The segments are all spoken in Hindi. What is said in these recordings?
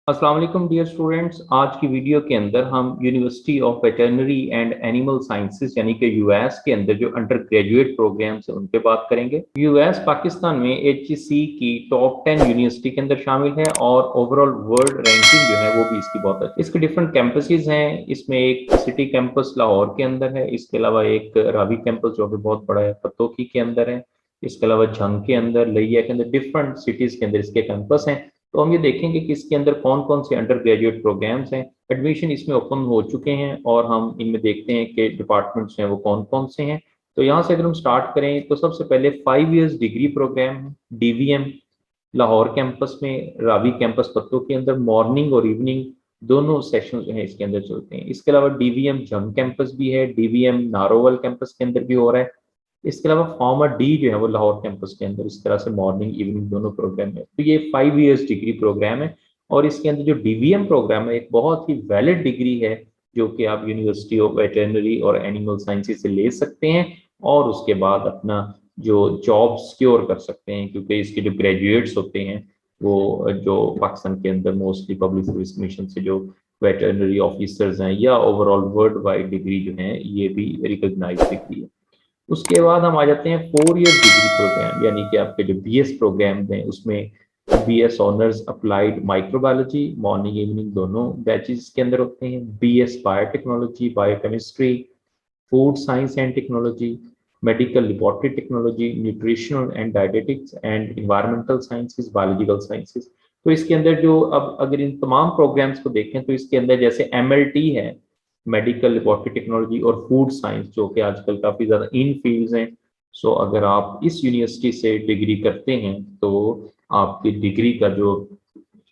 अस्सलाम वालेकुम डियर स्टूडेंट्स। आज की वीडियो के अंदर हम university of veterinary and animal sciences यानी कि यूएस के अंदर जो अंडर ग्रेजुएट प्रोग्राम्स हैं उन पे बात करेंगे। यूएस पाकिस्तान में एचईसी की टॉप 10 यूनिवर्सिटी के अंदर शामिल है और ओवरऑल वर्ल्ड रैंकिंग जो है वो भी इसकी बहुत अच्छी। इसके डिफरेंट कैंपसेस हैं। इसमें एक सिटी कैंपस लाहौर के अंदर है, इसके अलावा एक रावी कैंपस जो कि बहुत बड़ा है पतोकी के अंदर है, इसके अलावा झंग के अंदर, लिया के अंदर, डिफरेंट सिटीज के अंदर इसके कैंपस हैं। तो हम ये देखेंगे कि इसके अंदर कौन कौन से अंडर ग्रेजुएट प्रोग्राम्स हैं। एडमिशन इसमें ओपन हो चुके हैं और हम इनमें देखते हैं कि डिपार्टमेंट्स हैं वो कौन कौन से हैं। तो यहाँ से अगर हम स्टार्ट करें तो सबसे पहले 5 इयर्स डिग्री प्रोग्राम है डीवीएम लाहौर कैंपस में, रावी कैंपस पत्तों के अंदर मॉर्निंग और इवनिंग दोनों सेशन जो है इसके अंदर चलते हैं। इसके अलावा डीवीएम जंग कैंपस भी है, डीवीएम नारोवल कैंपस के अंदर भी हो रहा है। इसके अलावा फॉर्मर डी जो है वो लाहौर कैंपस के अंदर इस तरह से मॉर्निंग इवनिंग दोनों प्रोग्राम है। तो ये 5 इयर्स डिग्री प्रोग्राम है और इसके अंदर जो डीवीएम प्रोग्राम है एक बहुत ही वैलिड डिग्री है जो कि आप यूनिवर्सिटी ऑफ वेटरनरी और एनिमल साइंसेज से ले सकते हैं और उसके बाद अपना जो जॉब सिक्योर कर सकते हैं, क्योंकि इसके जो ग्रेजुएट्स होते हैं वो जो पाकिस्तान के अंदर मोस्टली पब्लिक सर्विस कमीशन से जो वेटरनरी ऑफिसर्स हैं या ओवरऑल वर्ल्ड वाइड डिग्री जो है ये भी रिकॉग्नाइज डिग्री है। उसके बाद हम आ जाते हैं 4 इयर्स डिग्री प्रोग्राम, यानी कि आपके जो बीएस प्रोग्राम हैं उसमें BS honours applied microbiology morning evening दोनों बैचेस के अंदर होते हैं, BS biotechnology biochemistry, food science and technology, medical laboratory technology, nutritional and dietetics and environmental sciences, biological sciences. तो इसके अंदर जो अब अगर इन तमाम प्रोग्राम्स को देखें तो इसके अंदर जैसे एमएलटी है, मेडिकल लेबोरेटरी टेक्नोलॉजी, और फूड साइंस जो कि आजकल काफ़ी ज़्यादा इन फील्ड्स हैं। सो अगर आप इस यूनिवर्सिटी से डिग्री करते हैं तो आपकी डिग्री का जो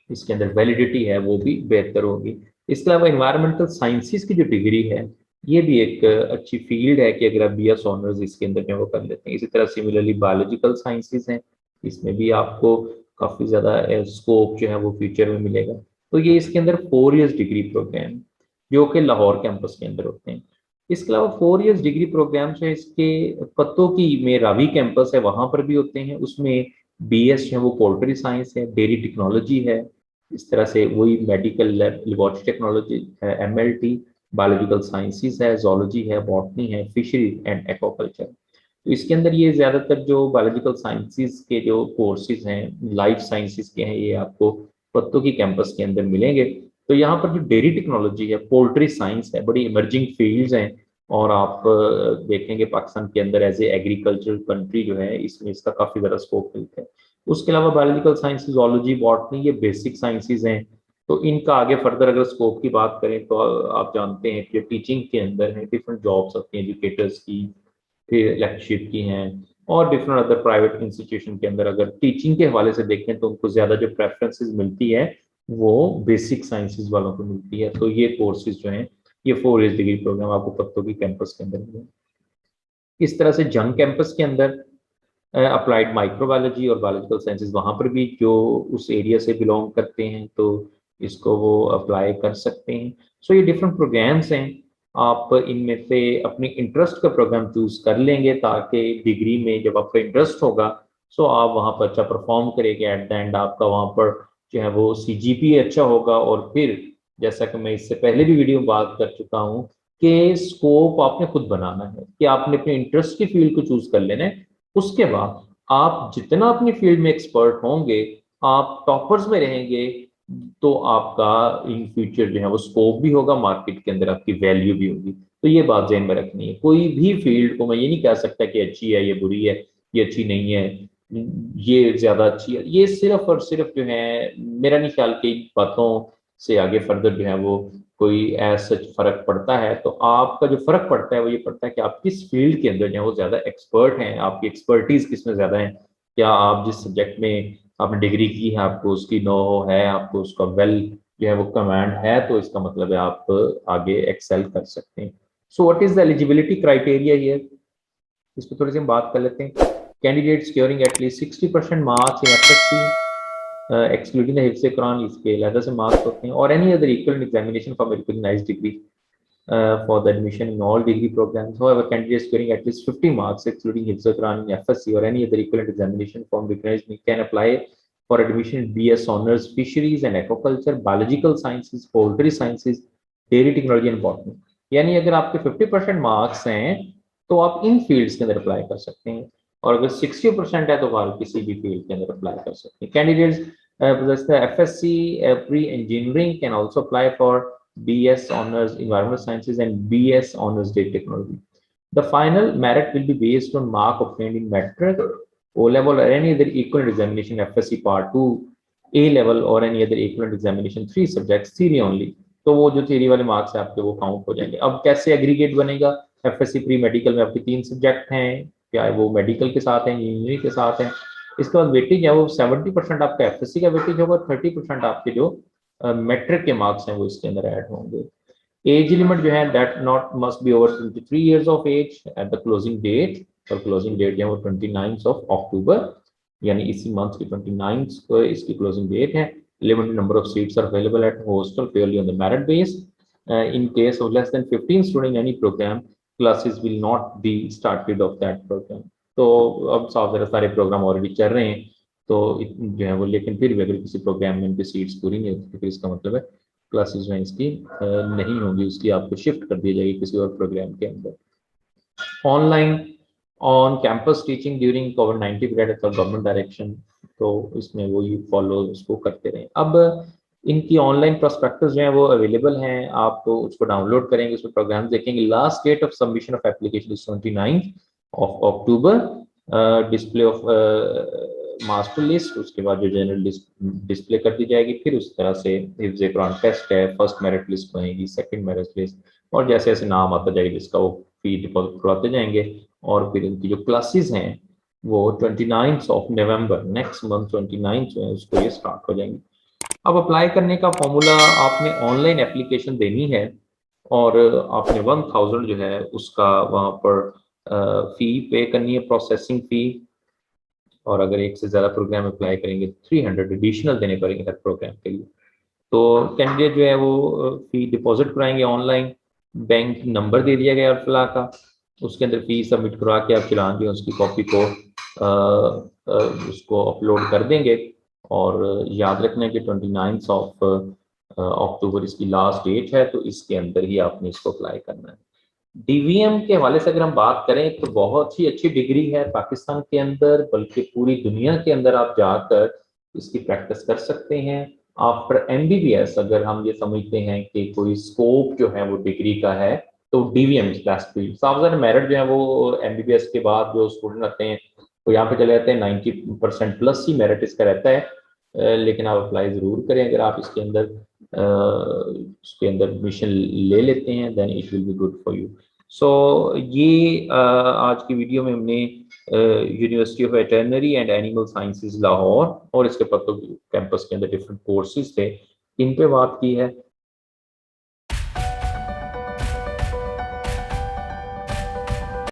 इसके अंदर वैलिडिटी है वो भी बेहतर होगी। इसके अलावा इन्वायरमेंटल साइंसेज की जो डिग्री है ये भी एक अच्छी फील्ड है कि अगर आप बीएस ऑनर्स इसके अंदर में वो कर लेते हैं। इसी तरह सिमिलरली बायोलॉजिकल साइंसेज हैं, इसमें भी आपको काफ़ी ज़्यादा स्कोप जो है वो फ्यूचर में मिलेगा। तो ये इसके अंदर 4 इयर्स डिग्री प्रोग्राम जो कि लाहौर कैंपस के अंदर होते हैं। इसके अलावा 4 इयर्स डिग्री प्रोग्राम जो है इसके पत्तों की में रावी कैंपस है वहाँ पर भी होते हैं। उसमें बीएस जो है वो पोल्ट्री साइंस है, डेयरी टेक्नोलॉजी है, इस तरह से वही मेडिकल लेबोरेटरी टेक्नोलॉजी है, एमएलटी, बायोलॉजिकल साइंसेज है, जोलॉजी है, बॉटनी है, फिशरी एंड एक्वाकल्चर। तो इसके अंदर ये ज़्यादातर जो बायोलॉजिकल साइंसेज के जो कोर्सेज हैं, लाइफ साइंसेज के हैं, ये आपको पत्तों की कैंपस के अंदर मिलेंगे। तो यहाँ पर जो डेयरी टेक्नोलॉजी है, पोल्ट्री साइंस है, बड़ी इमर्जिंग फील्ड्स हैं और आप देखेंगे पाकिस्तान के अंदर एज ए एग्रीकल्चरल कंट्री जो है इसमें इसका काफ़ी ज़्यादा स्कोप मिलता है। उसके अलावा बायोलॉजिकल साइंस, जोलॉजी, बॉटनी ये बेसिक साइंसेज हैं। तो इनका आगे फर्दर अगर स्कोप की बात करें तो आप जानते हैं कि टीचिंग के अंदर है, डिफरेंट जॉब्स होती हैं एजुकेटर्स की, फिर लेक्चरशिप की हैं, और डिफरेंट अदर प्राइवेट इंस्टीट्यूशन के अंदर अगर टीचिंग के हवाले से देखें तो उनको ज़्यादा जो प्रेफरेंसेस मिलती है वो बेसिक साइंसेज वालों को मिलती है। तो ये कोर्सेज जो हैं ये 4 इयर्स डिग्री प्रोग्राम आपको पत्तों की कैंपस के अंदर मिलेंगे। इस तरह से जंग कैंपस के अंदर अप्लाइड माइक्रोबायोलॉजी और बायोलॉजिकल साइंसेज वहाँ पर भी जो उस एरिया से बिलोंग करते हैं तो इसको वो अप्लाई कर सकते हैं। सो ये डिफरेंट प्रोग्राम्स हैं, आप इनमें से अपने इंटरेस्ट का प्रोग्राम चूज कर लेंगे ताकि डिग्री में जब आपका इंटरेस्ट होगा सो आप वहाँ पर अच्छा परफॉर्म करेंगे, एट द एंड आपका वहाँ पर जो है वो सीजीपीए अच्छा होगा। और फिर जैसा कि मैं इससे पहले भी वीडियो में बात कर चुका हूँ कि स्कोप आपने खुद बनाना है कि आपने अपने इंटरेस्ट की फील्ड को चूज कर लेना है। उसके बाद आप जितना अपनी फील्ड में एक्सपर्ट होंगे, आप टॉपर्स में रहेंगे, तो आपका इन फ्यूचर जो है वो स्कोप भी होगा, मार्केट के अंदर आपकी वैल्यू भी होगी। तो ये बात ध्यान में रखनी है। कोई भी फील्ड को मैं ये नहीं कह सकता कि अच्छी है, ये बुरी है, ये अच्छी नहीं है, ये ज्यादा अच्छी है। ये सिर्फ और सिर्फ जो है मेरा नहीं ख्याल कि इन बातों से आगे फर्दर जो है वो कोई ऐसा फर्क पड़ता है। तो आपका जो फर्क पड़ता है वो ये पड़ता है कि आप किस फील्ड के अंदर जो है वो ज्यादा एक्सपर्ट हैं, आपकी एक्सपर्टीज किस में ज्यादा है। क्या आप जिस सब्जेक्ट में आपने डिग्री की है आपको उसकी नो है, आपको उसका वेल जो है वो कमांड है, तो इसका मतलब है आप आगे एक्सेल कर सकते हैं। So what is the eligibility criteria here, इस पर थोड़ी सी हम बात कर लेते हैं। Candidate scoring at least 60% marks in FSC excluding the हिफ्ज़ कुरान, इसके अलग से मार्क्स होते हैं, और any other equal examination from recognized degree for the admission in all degree programs. However, candidates scoring at least 50 marks excluding हिफ्ज़ Quran in FSC or any other equivalent examination from recognized can apply for admission BS honors fisheries and aquaculture, biological sciences, poultry sciences, dairy technology and botany। यानी अगर आपके 50% मार्क्स हैं तो आप इन फील्ड्स के अंदर अप्लाई कर सकते हैं, और अगर 60% है तो आप किसी भी फील्ड के अंदर अप्लाई कर सकते हैं। Candidates FSC pre-engineering can also apply for BS honors environmental sciences and BS honors data technology। The final merit will be based on mark obtained in metric, O level or any other equivalent examination, FSC part 2, A level or any other equivalent examination, 3 subjects, theory only। तो वो जो theory वाले मार्क्स है आपके वो काउंट हो जाएंगे। अब कैसे एग्रीगेट बनेगा? FSC प्री मेडिकल में आपके 3 सब्जेक्ट हैं, क्या वो मेडिकल के साथ हैं, इंजीनियरिंग के साथ हैं। इसके बाद वेटेज है वो 70% आपका FSC का वेटेज होगा, 30% आपके जो मेट्रिक के मार्क्स हैं वो इसके अंदर ऐड होंगे। एज लिमिट जो है that not must be over 23 years of age at the closing date, और क्लोजिंग डेट जो है वो 29 ऑफ अक्टूबर, यानी इसी मंथ की 29 को इसकी क्लोजिंग डेट है। Limited number of seats are available at hostel purely on the merit base. In case of less than 15 student any program, classes will not be started of that program. तो अब सारे प्रोग्राम ऑलरेडी चल रहे हैं तो जो है वो, लेकिन फिर भी अगर किसी प्रोग्राम में उनकी सीट्स पूरी नहीं होती फिर इसका मतलब है क्लासेस जो है इसकी नहीं होंगी, उसकी आपको शिफ्ट कर दी जाएगी किसी और प्रोग्राम के अंदर। Online on campus teaching during covid period at the government direction, तो इसमें वो ये फॉलो उसको करते रहे। अब इनकी ऑनलाइन प्रोस्पेक्टस जो है वो अवेलेबल हैं, आप तो उसको डाउनलोड करेंगे, उसमें प्रोग्राम देखेंगे। Last date of submission of application is 29 of October. Display of master list, उसके बाद जो जनरल लिस्ट डिस्प्ले कर दी जाएगी, फिर उस तरह से हिफ्ज़ कुरान टेस्ट है, फर्स्ट मेरिट लिस्ट बनेगी, सेकंड मेरिट लिस्ट, और जैसे जैसे नाम आता जाएगा जिसका वो फी डिपॉजिट करवाते जाएंगे, और फिर उनकी जो क्लासेस हैं वो 29 ऑफ नवंबर नेक्स्ट मंथ 29 जो है उसको ये स्टार्ट हो जाएंगी। अब अप्लाई करने का फॉर्मूला, आपने ऑनलाइन एप्लीकेशन देनी है और आपने 1000 जो है उसका वहाँ पर फी पे करनी है, प्रोसेसिंग फी, और अगर एक से ज़्यादा प्रोग्राम अप्लाई करेंगे 300 एडिशनल देने पड़ेंगे हर प्रोग्राम के लिए। तो कैंडिडेट जो है वो फी डिपॉजिट कराएंगे ऑनलाइन, बैंक नंबर दे दिया गया अप्ला का, उसके अंदर फी सबमिट करवा के आप चलान जो है उसकी कॉपी को उसको अपलोड कर देंगे, और याद रखना है कि 29 ऑफ अक्टूबर इसकी लास्ट डेट है, तो इसके अंदर ही आपने इसको अप्लाई करना है। डीवीएम के हवाले से अगर हम बात करें तो बहुत ही अच्छी डिग्री है पाकिस्तान के अंदर, बल्कि पूरी दुनिया के अंदर आप जाकर इसकी प्रैक्टिस कर सकते हैं। आफ्टर एमबीबीएस अगर हम ये समझते हैं कि कोई स्कोप जो है वो डिग्री का है, तो डीवीएम इज बेस्ट फील्ड। साफ मेरिट जो है वो एमबीबीएस के बाद जो स्टूडेंट आते हैं वो यहाँ पे चले जाते हैं, 90% प्लस ही मेरिट इसका रहता है। लेकिन आप अप्लाई ज़रूर करें, अगर आप इसके अंदर एडमिशन ले लेते हैं then it will be good for you. सो ये आज की वीडियो में हमने university of veterinary and animal sciences Lahore और इसके पत्तों कैंपस के अंदर डिफरेंट कोर्सेज थे इन पे बात की है।